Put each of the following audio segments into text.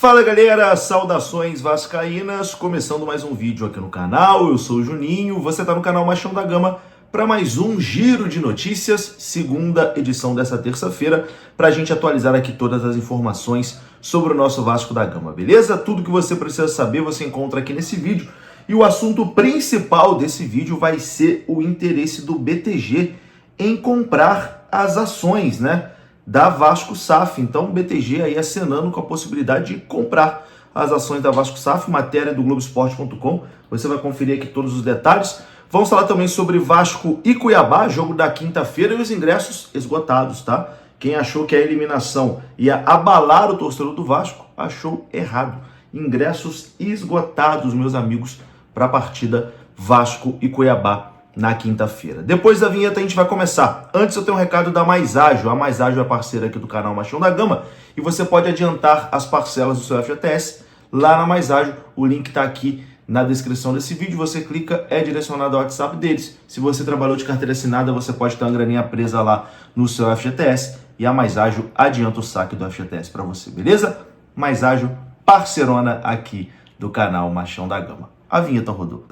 Fala galera, saudações vascaínas, começando mais um vídeo aqui no canal, eu sou o Juninho, você tá no canal Machão da Gama para mais um giro de notícias, segunda edição dessa terça-feira, para a gente atualizar aqui todas as informações sobre o nosso Vasco da Gama, beleza? Tudo que você precisa saber você encontra aqui nesse vídeo, e o assunto principal desse vídeo vai ser o interesse do BTG em comprar as ações, né, da Vasco SAF. Então o BTG aí acenando com a possibilidade de comprar as ações da Vasco SAF, matéria do Globoesporte.com, você vai conferir aqui todos os detalhes. Vamos falar também sobre Vasco e Cuiabá, jogo da quinta-feira, e os ingressos esgotados, tá? Quem achou que a eliminação ia abalar o torcedor do Vasco, achou errado. Ingressos esgotados, meus amigos, para a partida Vasco e Cuiabá na quinta-feira. Depois da vinheta a gente vai começar. Antes eu tenho um recado da Mais Ágil. A Mais Ágil é parceira aqui do canal Machão da Gama e você pode adiantar as parcelas do seu FGTS lá na Mais Ágil. O link está aqui na descrição desse vídeo. Você clica, é direcionado ao WhatsApp deles. Se você trabalhou de carteira assinada, você pode ter uma graninha presa lá no seu FGTS e a Mais Ágil adianta o saque do FGTS para você, beleza? Mais Ágil, parceirona aqui do canal Machão da Gama. A vinheta rodou.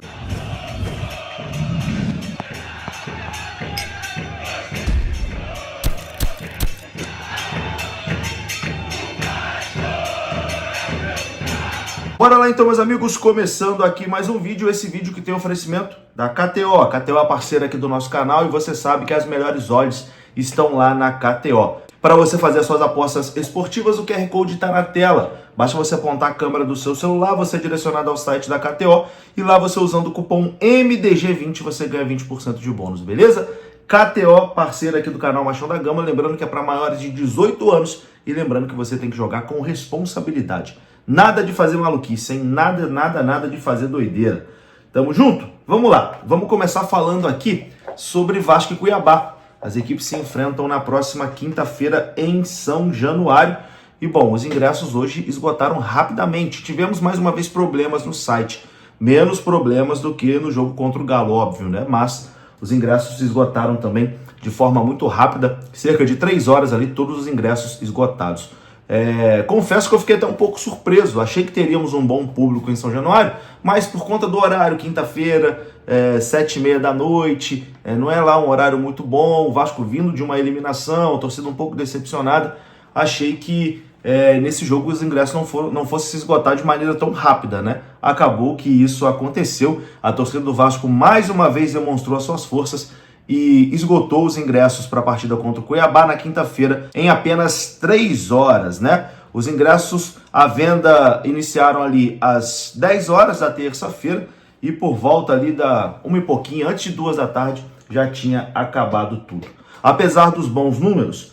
Bora lá então, meus amigos, começando aqui mais um vídeo, esse vídeo que tem oferecimento da KTO. A KTO é parceira aqui do nosso canal e você sabe que as melhores odds estão lá na KTO. Para você fazer as suas apostas esportivas, o QR Code está na tela. Basta você apontar a câmera do seu celular, você é direcionado ao site da KTO e lá você usando o cupom MDG20 você ganha 20% de bônus, beleza? KTO, parceira aqui do canal Machão da Gama, lembrando que é para maiores de 18 anos e lembrando que você tem que jogar com responsabilidade. Nada de fazer maluquice, hein? Nada de fazer doideira. Tamo junto? Vamos lá. Vamos começar falando aqui sobre Vasco e Cuiabá. As equipes se enfrentam na próxima quinta-feira em São Januário. E bom, os ingressos hoje esgotaram rapidamente. Tivemos mais uma vez problemas no site. Menos problemas do que no jogo contra o Galo, óbvio, né? Mas os ingressos se esgotaram também de forma muito rápida. Cerca de 3 horas ali, todos os ingressos esgotados. Confesso que eu fiquei até um pouco surpreso, achei que teríamos um bom público em São Januário, mas por conta do horário, quinta-feira, 7h30 da noite, não é lá um horário muito bom, o Vasco vindo de uma eliminação, a torcida um pouco decepcionada, achei que nesse jogo os ingressos não fossem se esgotar de maneira tão rápida, né? Acabou que isso aconteceu, a torcida do Vasco mais uma vez demonstrou as suas forças, e esgotou os ingressos para a partida contra o Cuiabá na quinta-feira em apenas 3 horas, né? Os ingressos à venda iniciaram ali às 10 horas da terça-feira e por volta ali da 1 e pouquinho, antes de 2 da tarde, já tinha acabado tudo. Apesar dos bons números,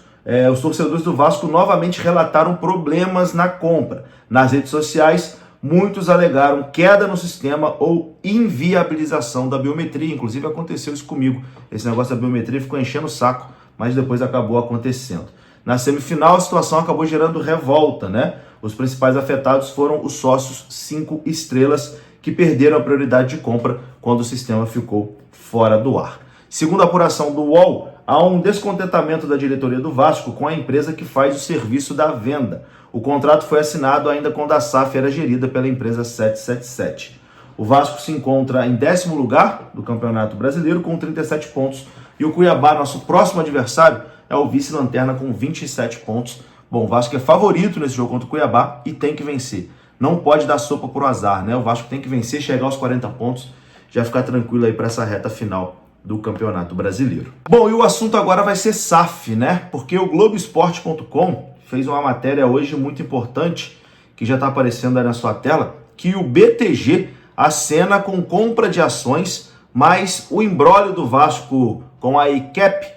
os torcedores do Vasco novamente relataram problemas na compra. Nas redes sociais, muitos alegaram queda no sistema ou inviabilização da biometria. Inclusive aconteceu isso comigo. Esse negócio da biometria ficou enchendo o saco, mas depois acabou acontecendo. Na semifinal a situação acabou gerando revolta, né? Os principais afetados foram os sócios 5 estrelas que perderam a prioridade de compra quando o sistema ficou fora do ar. Segundo a apuração do UOL, há um descontentamento da diretoria do Vasco com a empresa que faz o serviço da venda. O contrato foi assinado ainda quando a SAF era gerida pela empresa 777. O Vasco se encontra em 10º lugar do Campeonato Brasileiro com 37 pontos e o Cuiabá, nosso próximo adversário, é o vice-lanterna com 27 pontos. Bom, o Vasco é favorito nesse jogo contra o Cuiabá e tem que vencer. Não pode dar sopa pro azar, né? O Vasco tem que vencer, chegar aos 40 pontos, já ficar tranquilo aí para essa reta final do Campeonato Brasileiro. Bom, e o assunto agora vai ser SAF, né? Porque o Globoesporte.com fez uma matéria hoje muito importante, que já está aparecendo aí na sua tela, que o BTG acena com compra de ações, mas o imbróglio do Vasco com a ICAP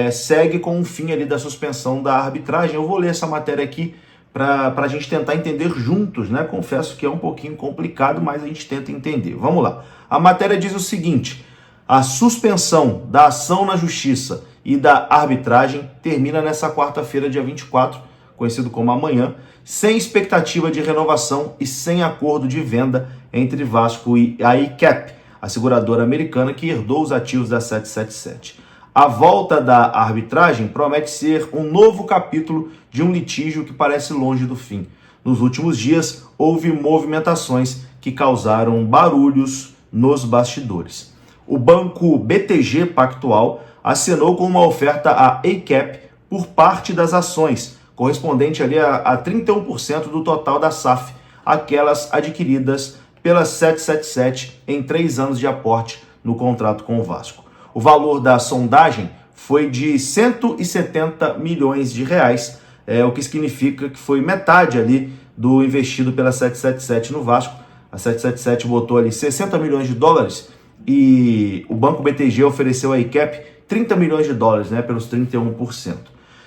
segue com o fim ali da suspensão da arbitragem. Eu vou ler essa matéria aqui para a gente tentar entender juntos, né? Confesso que é um pouquinho complicado, mas a gente tenta entender. Vamos lá. A matéria diz o seguinte: a suspensão da ação na justiça e da arbitragem termina nessa quarta-feira, dia 24, conhecido como amanhã, sem expectativa de renovação e sem acordo de venda entre Vasco e a ICAP, a seguradora americana que herdou os ativos da 777. A volta da arbitragem promete ser um novo capítulo de um litígio que parece longe do fim. Nos últimos dias, houve movimentações que causaram barulhos nos bastidores. O banco BTG Pactual assinou com uma oferta à ACAP por parte das ações, correspondente ali a 31% do total da SAF, aquelas adquiridas pela 777 em 3 anos de aporte no contrato com o Vasco. O valor da sondagem foi de 170 milhões de reais, o que significa que foi metade ali do investido pela 777 no Vasco. A 777 botou ali 60 milhões de dólares e o banco BTG ofereceu à ICAP 30 milhões de dólares, pelos 31%.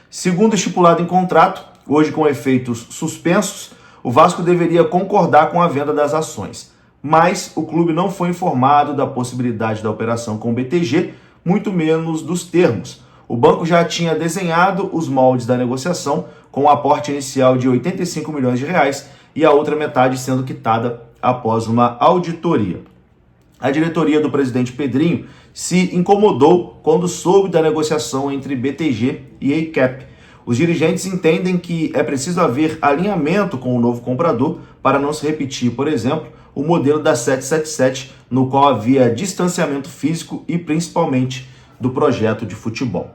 Segundo estipulado em contrato, hoje com efeitos suspensos, o Vasco deveria concordar com a venda das ações, mas o clube não foi informado da possibilidade da operação com o BTG, muito menos dos termos. O banco já tinha desenhado os moldes da negociação, com um aporte inicial de 85 milhões de reais e a outra metade sendo quitada após uma auditoria. A diretoria do presidente Pedrinho se incomodou quando soube da negociação entre BTG e ACAP. Os dirigentes entendem que é preciso haver alinhamento com o novo comprador para não se repetir, por exemplo, o modelo da 777, no qual havia distanciamento físico e principalmente do projeto de futebol.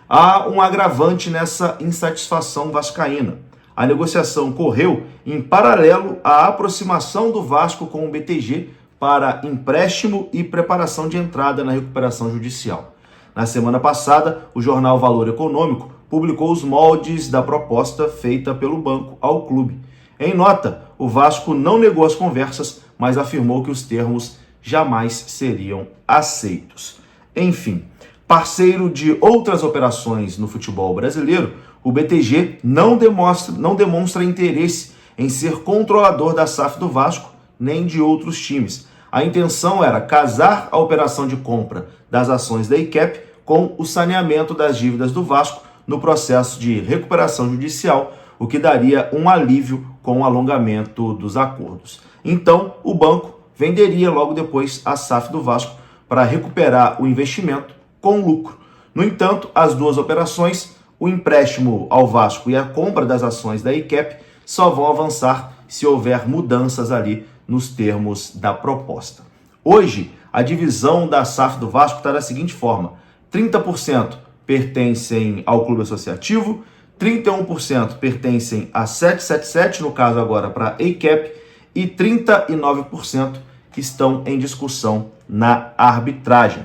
Há um agravante nessa insatisfação vascaína. A negociação correu em paralelo à aproximação do Vasco com o BTG para empréstimo e preparação de entrada na recuperação judicial. Na semana passada, o jornal Valor Econômico publicou os moldes da proposta feita pelo banco ao clube. Em nota, o Vasco não negou as conversas, mas afirmou que os termos jamais seriam aceitos. Enfim, parceiro de outras operações no futebol brasileiro, o BTG não demonstra interesse em ser controlador da SAF do Vasco nem de outros times. A intenção era casar a operação de compra das ações da ICAP com o saneamento das dívidas do Vasco no processo de recuperação judicial, o que daria um alívio com o alongamento dos acordos. Então, o banco venderia logo depois a SAF do Vasco para recuperar o investimento com lucro. No entanto, as duas operações, o empréstimo ao Vasco e a compra das ações da ICAP, só vão avançar se houver mudanças ali nos termos da proposta. Hoje, a divisão da SAF do Vasco está da seguinte forma: 30% pertencem ao clube associativo, 31% pertencem à 777, no caso agora para a ACAP, e 39% estão em discussão na arbitragem.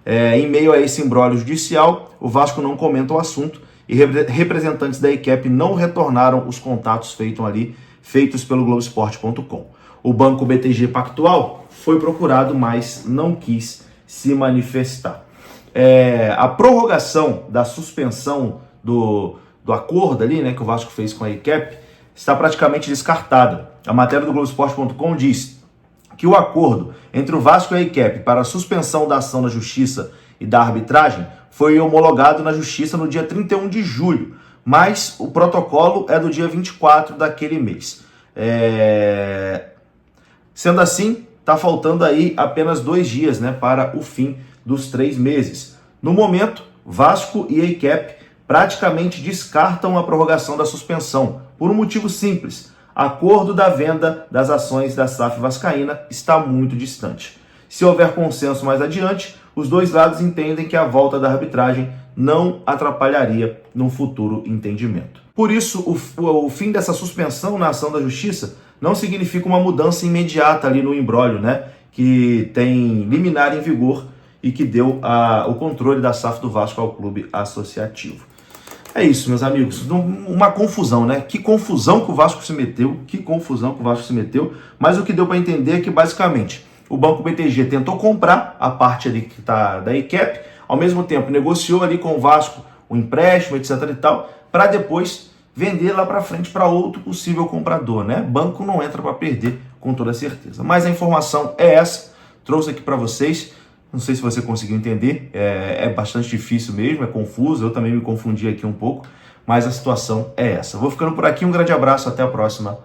Em meio a esse imbróglio judicial, o Vasco não comenta o assunto e representantes da ICAP não retornaram os contatos feitos pelo Globoesporte.com. O banco BTG Pactual foi procurado, mas não quis se manifestar. A prorrogação da suspensão do acordo ali, que o Vasco fez com a ICAP, está praticamente descartada. A matéria do Globoesporte.com diz que o acordo entre o Vasco e a ICAP para a suspensão da ação na Justiça e da arbitragem foi homologado na Justiça no dia 31 de julho, mas o protocolo é do dia 24 daquele mês. Sendo assim, está faltando aí apenas 2 dias para o fim dos 3 meses. No momento, Vasco e a ICAP praticamente descartam a prorrogação da suspensão, por um motivo simples: acordo da venda das ações da SAF vascaína está muito distante. Se houver consenso mais adiante, os dois lados entendem que a volta da arbitragem não atrapalharia num futuro entendimento. Por isso, o fim dessa suspensão na ação da Justiça não significa uma mudança imediata ali no imbróglio, que tem liminar em vigor e que deu o controle da SAF do Vasco ao clube associativo. É isso, meus amigos, uma confusão, Que confusão que o Vasco se meteu, mas o que deu para entender é que, basicamente, o banco BTG tentou comprar a parte ali que está da ICAP, ao mesmo tempo negociou ali com o Vasco o empréstimo, etc e tal, para depois vender lá para frente para outro possível comprador, Banco não entra para perder, com toda certeza. Mas a informação é essa, trouxe aqui para vocês. Não sei se você conseguiu entender, é bastante difícil mesmo, é confuso, eu também me confundi aqui um pouco, mas a situação é essa. Vou ficando por aqui, um grande abraço, até a próxima.